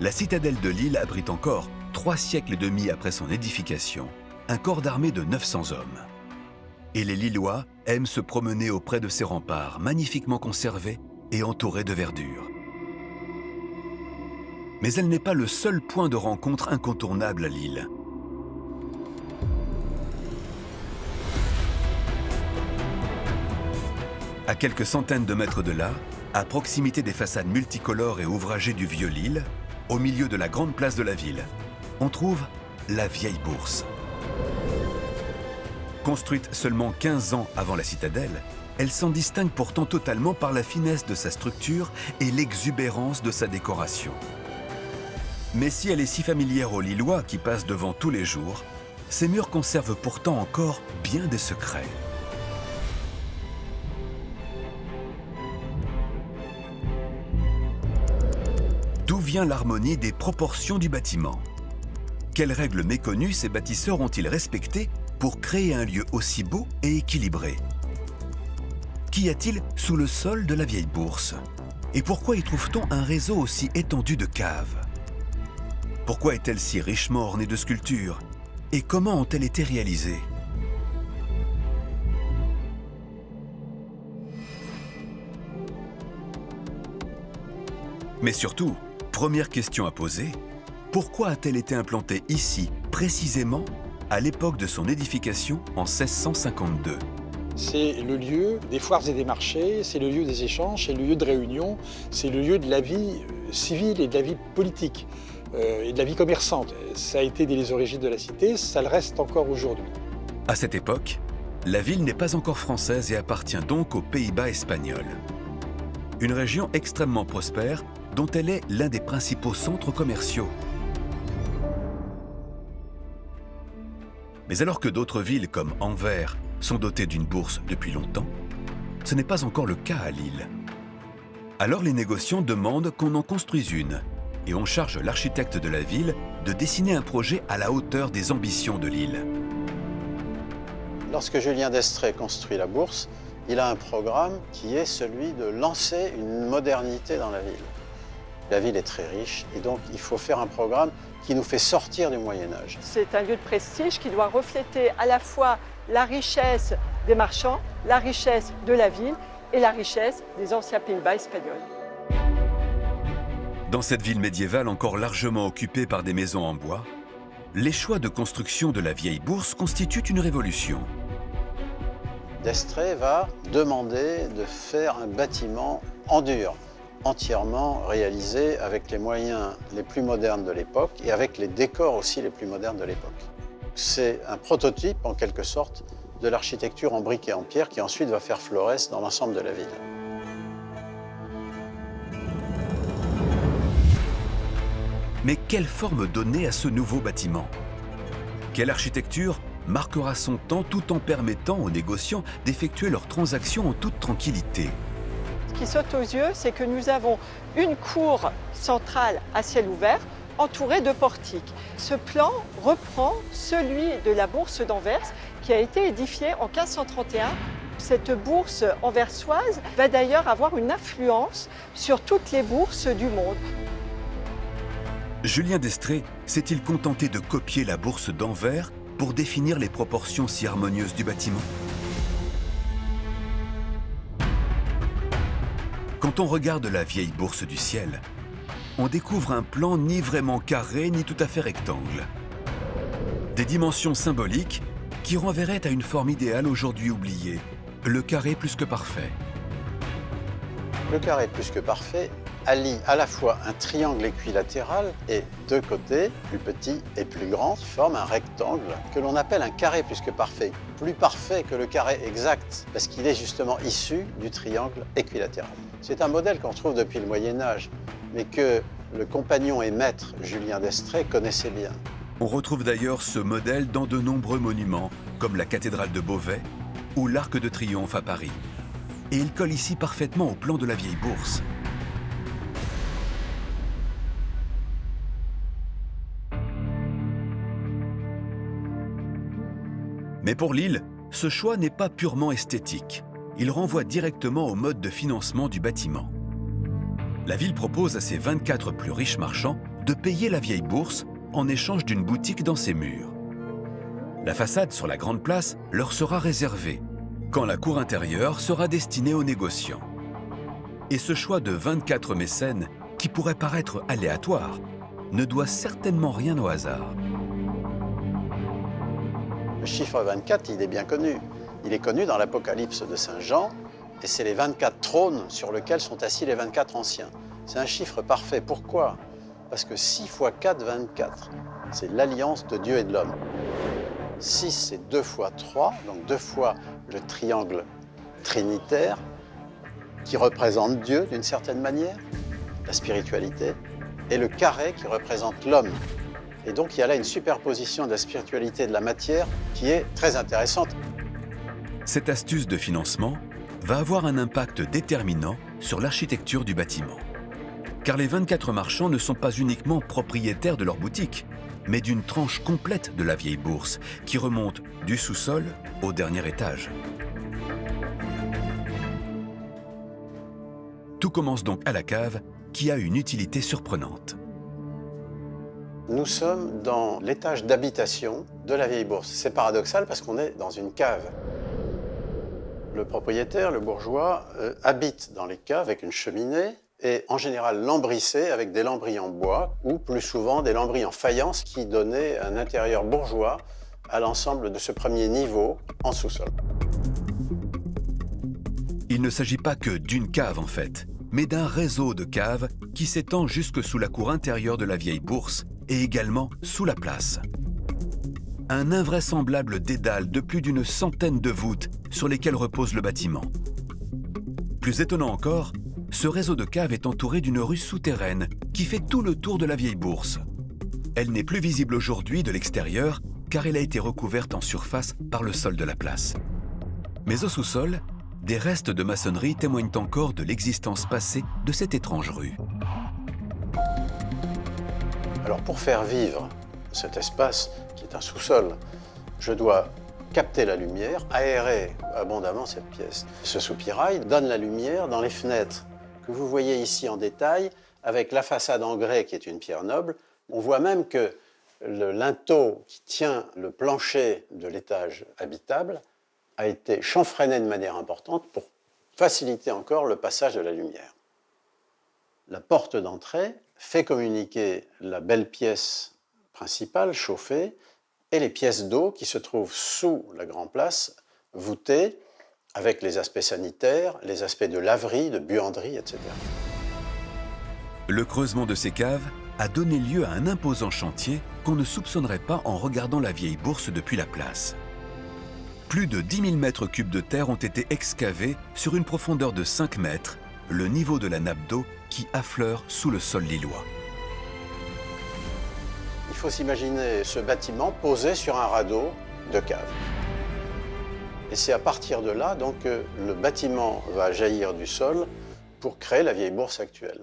La citadelle de Lille abrite encore, 3 siècles et demi après son édification, un corps d'armée de 900 hommes. Et les Lillois aiment se promener auprès de ces remparts, magnifiquement conservés et entourés de verdure. Mais elle n'est pas le seul point de rencontre incontournable à Lille. À quelques centaines de mètres de là, à proximité des façades multicolores et ouvragées du vieux Lille, au milieu de la grande place de la ville, on trouve la vieille bourse. Construite seulement 15 ans avant la citadelle, elle s'en distingue pourtant totalement par la finesse de sa structure et l'exubérance de sa décoration. Mais si elle est si familière aux Lillois qui passent devant tous les jours, ces murs conservent pourtant encore bien des secrets. D'où vient l'harmonie des proportions du bâtiment? Quelles règles méconnues ces bâtisseurs ont-ils respectées pour créer un lieu aussi beau et équilibré? Qu'y a-t-il sous le sol de la vieille bourse? Et pourquoi y trouve-t-on un réseau aussi étendu de caves? Pourquoi est-elle si richement ornée de sculptures? Et comment ont-elles été réalisées? Mais surtout, première question à poser, pourquoi a-t-elle été implantée ici, précisément, à l'époque de son édification en 1652? C'est le lieu des foires et des marchés, c'est le lieu des échanges, c'est le lieu de réunion, c'est le lieu de la vie civile et de la vie politique et de la vie commerçante. Ça a été dès les origines de la cité, ça le reste encore aujourd'hui. À cette époque, la ville n'est pas encore française et appartient donc aux Pays-Bas espagnols. Une région extrêmement prospère dont elle est l'un des principaux centres commerciaux. Mais alors que d'autres villes comme Anvers sont dotées d'une bourse depuis longtemps, ce n'est pas encore le cas à Lille. Alors les négociants demandent qu'on en construise une et on charge l'architecte de la ville de dessiner un projet à la hauteur des ambitions de Lille. Lorsque Julien d'Estrées construit la bourse, il a un programme qui est celui de lancer une modernité dans la ville. La ville est très riche et donc il faut faire un programme qui nous fait sortir du Moyen-Âge. C'est un lieu de prestige qui doit refléter à la fois la richesse des marchands, la richesse de la ville et la richesse des anciens Pays-Bas espagnols. Dans cette ville médiévale encore largement occupée par des maisons en bois, les choix de construction de la vieille bourse constituent une révolution. D'Estrées va demander de faire un bâtiment en dur, entièrement réalisé avec les moyens les plus modernes de l'époque et avec les décors aussi les plus modernes de l'époque. C'est un prototype, en quelque sorte, de l'architecture en briques et en pierre qui ensuite va faire florès dans l'ensemble de la ville. Mais quelle forme donner à ce nouveau bâtiment? Quelle architecture marquera son temps tout en permettant aux négociants d'effectuer leurs transactions en toute tranquillité? Ce qui saute aux yeux, c'est que nous avons une cour centrale à ciel ouvert entourée de portiques. Ce plan reprend celui de la bourse d'Anvers qui a été édifiée en 1531. Cette bourse anversoise va d'ailleurs avoir une influence sur toutes les bourses du monde. Julien d'Estrées s'est-il contenté de copier la bourse d'Anvers pour définir les proportions si harmonieuses du bâtiment? Quand on regarde la vieille bourse du ciel, on découvre un plan ni vraiment carré ni tout à fait rectangle. Des dimensions symboliques qui renverraient à une forme idéale aujourd'hui oubliée, le carré plus que parfait. Le carré plus que parfait allie à la fois un triangle équilatéral et deux côtés, plus petits et plus grands, qui forment un rectangle que l'on appelle un carré plus que parfait. Plus parfait que le carré exact, parce qu'il est justement issu du triangle équilatéral. C'est un modèle qu'on trouve depuis le Moyen-Âge, mais que le compagnon et maître Julien d'Estrées connaissait bien. On retrouve d'ailleurs ce modèle dans de nombreux monuments, comme la cathédrale de Beauvais ou l'Arc de Triomphe à Paris. Et il colle ici parfaitement au plan de la vieille bourse. Mais pour Lille, ce choix n'est pas purement esthétique. Il renvoie directement au mode de financement du bâtiment. La ville propose à ses 24 plus riches marchands de payer la vieille bourse en échange d'une boutique dans ses murs. La façade sur la grande place leur sera réservée, quand la cour intérieure sera destinée aux négociants. Et ce choix de 24 mécènes, qui pourrait paraître aléatoire, ne doit certainement rien au hasard. Le chiffre 24, il est bien connu. Il est connu dans l'Apocalypse de Saint Jean, et c'est les 24 trônes sur lesquels sont assis les 24 anciens. C'est un chiffre parfait. Pourquoi? Parce que 6 x 4, 24. C'est l'alliance de Dieu et de l'homme. 6, c'est 2 x 3, donc 2 fois le triangle trinitaire, qui représente Dieu d'une certaine manière, la spiritualité, et le carré qui représente l'homme. Et donc il y a là une superposition de la spiritualité et de la matière qui est très intéressante. Cette astuce de financement va avoir un impact déterminant sur l'architecture du bâtiment. Car les 24 marchands ne sont pas uniquement propriétaires de leur boutique, mais d'une tranche complète de la vieille bourse qui remonte du sous-sol au dernier étage. Tout commence donc à la cave, qui a une utilité surprenante. Nous sommes dans l'étage d'habitation de la vieille bourse. C'est paradoxal parce qu'on est dans une cave. Le propriétaire, le bourgeois, habite dans les caves avec une cheminée et en général lambrissé avec des lambris en bois ou plus souvent des lambris en faïence qui donnaient un intérieur bourgeois à l'ensemble de ce premier niveau en sous-sol. Il ne s'agit pas que d'une cave en fait, mais d'un réseau de caves qui s'étend jusque sous la cour intérieure de la vieille bourse et également sous la place. Un invraisemblable dédale de plus d'une centaine de voûtes sur lesquelles repose le bâtiment. Plus étonnant encore, ce réseau de caves est entouré d'une rue souterraine qui fait tout le tour de la vieille bourse. Elle n'est plus visible aujourd'hui de l'extérieur car elle a été recouverte en surface par le sol de la place. Mais au sous-sol, des restes de maçonnerie témoignent encore de l'existence passée de cette étrange rue. Alors pour faire vivre cet espace qui est un sous-sol, je dois capter la lumière, aérer abondamment cette pièce. Ce soupirail donne la lumière dans les fenêtres que vous voyez ici en détail, avec la façade en grès qui est une pierre noble. On voit même que le linteau qui tient le plancher de l'étage habitable a été chanfreiné de manière importante pour faciliter encore le passage de la lumière. La porte d'entrée fait communiquer la belle pièce principale, chauffée, et les pièces d'eau qui se trouvent sous la grande place, voûtées, avec les aspects sanitaires, les aspects de laverie, de buanderie, etc. Le creusement de ces caves a donné lieu à un imposant chantier qu'on ne soupçonnerait pas en regardant la vieille bourse depuis la place. Plus de 10 000 mètres cubes de terre ont été excavés sur une profondeur de 5 mètres, le niveau de la nappe d'eau qui affleure sous le sol lillois. Il faut s'imaginer ce bâtiment posé sur un radeau de cave. Et c'est à partir de là donc, que le bâtiment va jaillir du sol pour créer la vieille bourse actuelle.